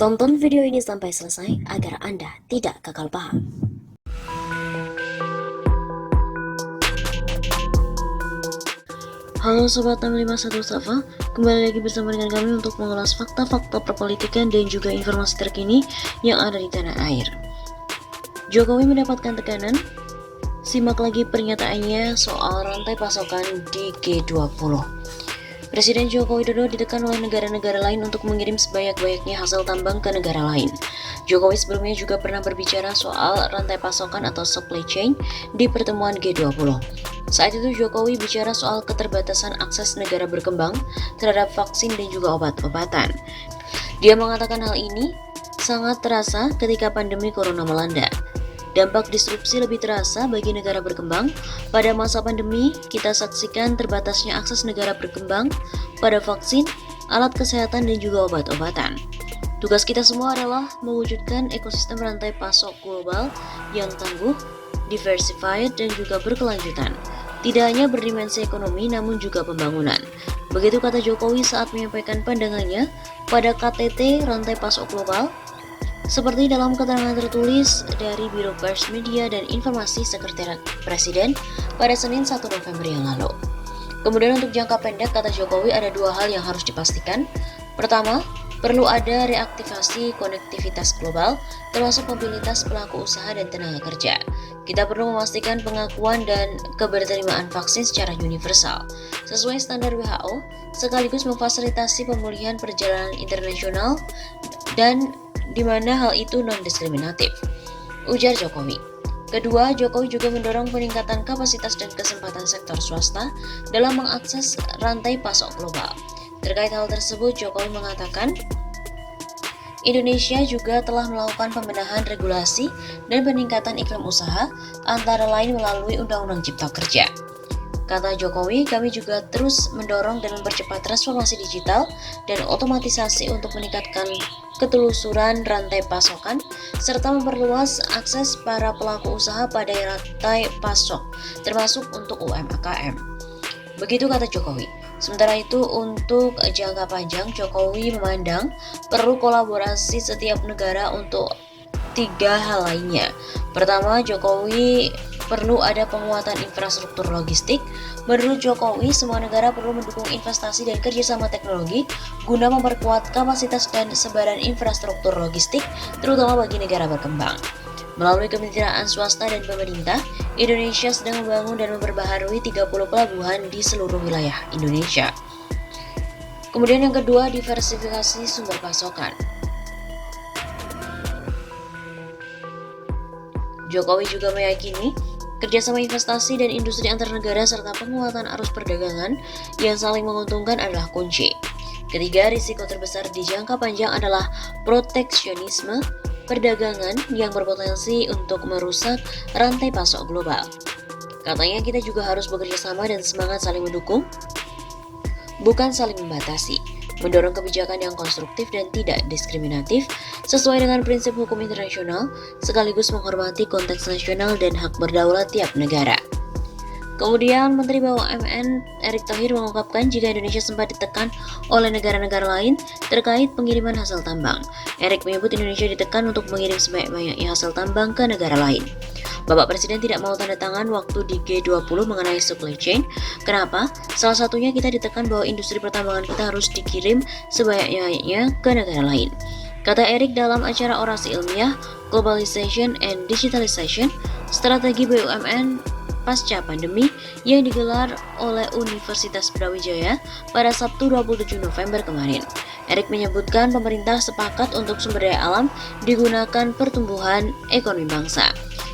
Tonton video ini sampai selesai agar Anda tidak gagal paham. Halo Sobat 651 Safa, kembali lagi bersama dengan kami untuk mengulas fakta-fakta perpolitikan dan juga informasi terkini yang ada di tanah air. Jokowi mendapatkan tekanan, simak lagi pernyataannya soal rantai pasokan di G20. Presiden Joko Widodo ditekan oleh negara-negara lain untuk mengirim sebanyak-banyaknya hasil tambang ke negara lain. Jokowi sebelumnya juga pernah berbicara soal rantai pasokan atau supply chain di pertemuan G20. Saat itu Jokowi bicara soal keterbatasan akses negara berkembang terhadap vaksin dan juga obat-obatan. Dia mengatakan hal ini sangat terasa ketika pandemi corona melanda. Dampak disrupsi lebih terasa bagi negara berkembang. Pada masa pandemi, kita saksikan terbatasnya akses negara berkembang pada vaksin, alat kesehatan, dan juga obat-obatan. Tugas kita semua adalah mewujudkan ekosistem rantai pasok global yang tangguh, diversified, dan juga berkelanjutan. Tidak hanya berdimensi ekonomi, namun juga pembangunan. Begitu kata Jokowi saat menyampaikan pandangannya pada KTT Rantai Pasok Global, seperti dalam keterangan tertulis dari Biro Pers Media dan Informasi Sekretariat Presiden pada Senin 1 November yang lalu. Kemudian untuk jangka pendek, kata Jokowi, ada dua hal yang harus dipastikan. Pertama, perlu ada reaktivasi konektivitas global, termasuk mobilitas pelaku usaha dan tenaga kerja. Kita perlu memastikan pengakuan dan keberterimaan vaksin secara universal, sesuai standar WHO, sekaligus memfasilitasi pemulihan perjalanan internasional dan di mana hal itu non-diskriminatif, ujar Jokowi. Kedua, Jokowi juga mendorong peningkatan kapasitas dan kesempatan sektor swasta dalam mengakses rantai pasok global. Terkait hal tersebut, Jokowi mengatakan, Indonesia juga telah melakukan pembenahan regulasi dan peningkatan iklim usaha, antara lain melalui Undang-Undang Cipta Kerja. Kata Jokowi, kami juga terus mendorong dan mempercepat transformasi digital dan otomatisasi untuk meningkatkan ketelusuran rantai pasokan, serta memperluas akses para pelaku usaha pada rantai pasok, termasuk untuk UMKM. Begitu kata Jokowi. Sementara itu, untuk jangka panjang, Jokowi memandang perlu kolaborasi setiap negara untuk tiga hal lainnya. Pertama, Jokowi perlu ada penguatan infrastruktur logistik. Menurut Jokowi, semua negara perlu mendukung investasi dan kerjasama teknologi guna memperkuat kapasitas dan sebaran infrastruktur logistik, terutama bagi negara berkembang. Melalui kemitraan swasta dan pemerintah, Indonesia sedang membangun dan memperbaharui 30 pelabuhan di seluruh wilayah Indonesia. Kemudian yang kedua, diversifikasi sumber pasokan. Jokowi juga meyakini kerjasama investasi dan industri antar negara serta penguatan arus perdagangan yang saling menguntungkan adalah kunci. Ketiga, risiko terbesar di jangka panjang adalah proteksionisme perdagangan yang berpotensi untuk merusak rantai pasok global. Katanya kita juga harus bekerja sama dan semangat saling mendukung, bukan saling membatasi. Mendorong kebijakan yang konstruktif dan tidak diskriminatif sesuai dengan prinsip hukum internasional, sekaligus menghormati konteks nasional dan hak berdaulat tiap negara. Kemudian Menteri BUMN Erick Thohir mengungkapkan jika Indonesia sempat ditekan oleh negara-negara lain terkait pengiriman hasil tambang. Erick menyebut Indonesia ditekan untuk mengirim sebanyak-banyaknya hasil tambang ke negara lain. Bapak Presiden tidak mau tanda tangan waktu di G20 mengenai supply chain. Kenapa? Salah satunya kita ditekan bahwa industri pertambangan kita harus dikirim sebanyak-banyaknya ke negara lain. Kata Erick dalam acara orasi ilmiah Globalization and Digitalization, Strategi BUMN Pasca Pandemi yang digelar oleh Universitas Brawijaya pada Sabtu 27 November kemarin. Erick menyebutkan pemerintah sepakat untuk sumber daya alam digunakan pertumbuhan ekonomi bangsa.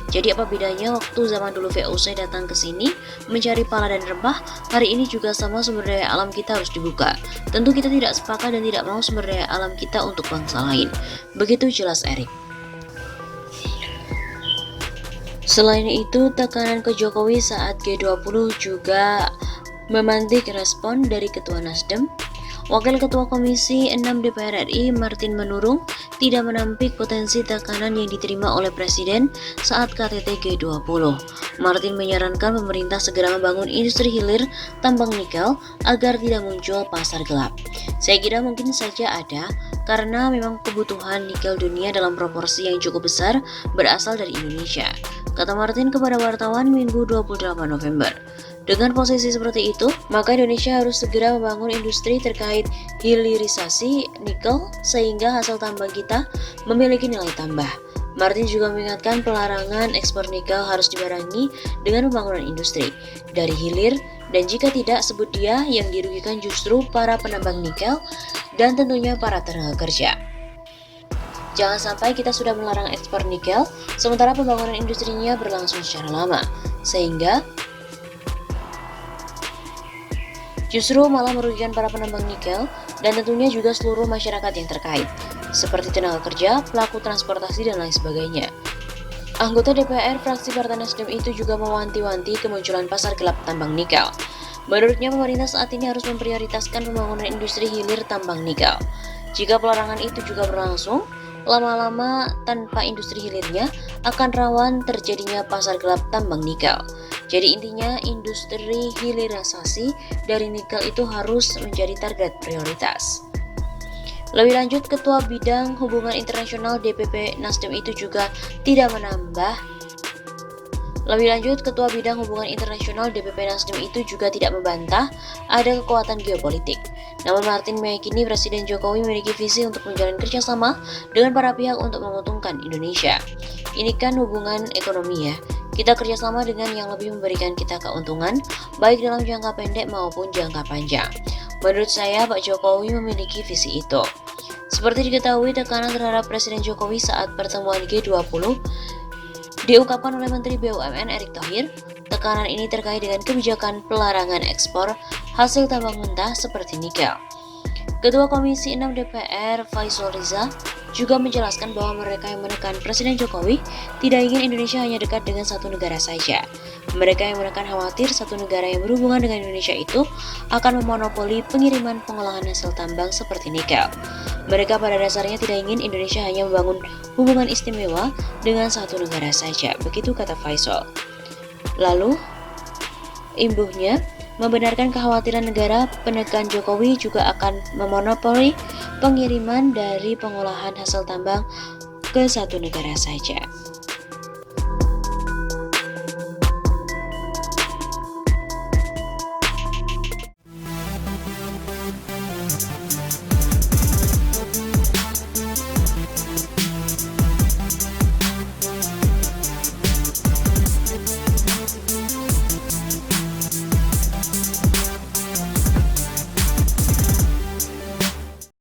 Jadi apa bedanya waktu zaman dulu VOC datang ke sini mencari pala dan rempah, hari ini juga sama sumber daya alam kita harus dibuka. Tentu kita tidak sepakat dan tidak mau sumber daya alam kita untuk bangsa lain. Begitu jelas Erick. Selain itu, tekanan ke Jokowi saat G20 juga memantik respon dari Ketua Nasdem. Wakil Ketua Komisi 6 DPR RI Martin Manurung tidak menampik potensi tekanan yang diterima oleh Presiden saat KTT G20. Martin menyarankan pemerintah segera membangun industri hilir tambang nikel agar tidak muncul pasar gelap. Saya kira mungkin saja ada karena memang kebutuhan nikel dunia dalam proporsi yang cukup besar berasal dari Indonesia, kata Martin kepada wartawan Minggu 28 November. Dengan posisi seperti itu, maka Indonesia harus segera membangun industri terkait hilirisasi nikel sehingga hasil tambang kita memiliki nilai tambah. Martin juga mengingatkan pelarangan ekspor nikel harus dibarengi dengan pembangunan industri dari hilir, dan jika tidak, sebut dia, yang dirugikan justru para penambang nikel dan tentunya para tenaga kerja. Jangan sampai kita sudah melarang ekspor nikel, sementara pembangunan industrinya berlangsung secara lama, sehingga justru malah merugikan para penambang nikel dan tentunya juga seluruh masyarakat yang terkait, seperti tenaga kerja, pelaku transportasi, dan lain sebagainya. Anggota DPR fraksi Partai Nasdem itu juga mewanti-wanti kemunculan pasar gelap tambang nikel. Menurutnya, pemerintah saat ini harus memprioritaskan pembangunan industri hilir tambang nikel. Jika pelarangan itu juga berlangsung, lama-lama tanpa industri hilirnya akan rawan terjadinya pasar gelap tambang nikel. Jadi intinya, industri hilirisasi dari nikel itu harus menjadi target prioritas. Lebih lanjut, Ketua Bidang Hubungan Internasional DPP Nasdem itu juga tidak membantah ada kekuatan geopolitik. Namun Martin meyakini Presiden Jokowi memiliki visi untuk menjalin kerjasama dengan para pihak untuk menguntungkan Indonesia. Ini kan hubungan ekonomi ya. Kita kerjasama dengan yang lebih memberikan kita keuntungan, baik dalam jangka pendek maupun jangka panjang. Menurut saya, Pak Jokowi memiliki visi itu. Seperti diketahui, tekanan terhadap Presiden Jokowi saat pertemuan G20 diungkapkan oleh Menteri BUMN Erick Thohir. Tekanan ini terkait dengan kebijakan pelarangan ekspor hasil tambang mentah seperti nikel. Ketua Komisi 6 DPR Faisal Riza juga menjelaskan bahwa mereka yang menekan Presiden Jokowi tidak ingin Indonesia hanya dekat dengan satu negara saja. Mereka yang menekan khawatir satu negara yang berhubungan dengan Indonesia itu akan memonopoli pengiriman pengolahan hasil tambang seperti nikel. Mereka pada dasarnya tidak ingin Indonesia hanya membangun hubungan istimewa dengan satu negara saja, begitu kata Faisal. Lalu, imbuhnya membenarkan kekhawatiran negara penekan Jokowi juga akan memonopoli pengiriman dari pengolahan hasil tambang ke satu negara saja.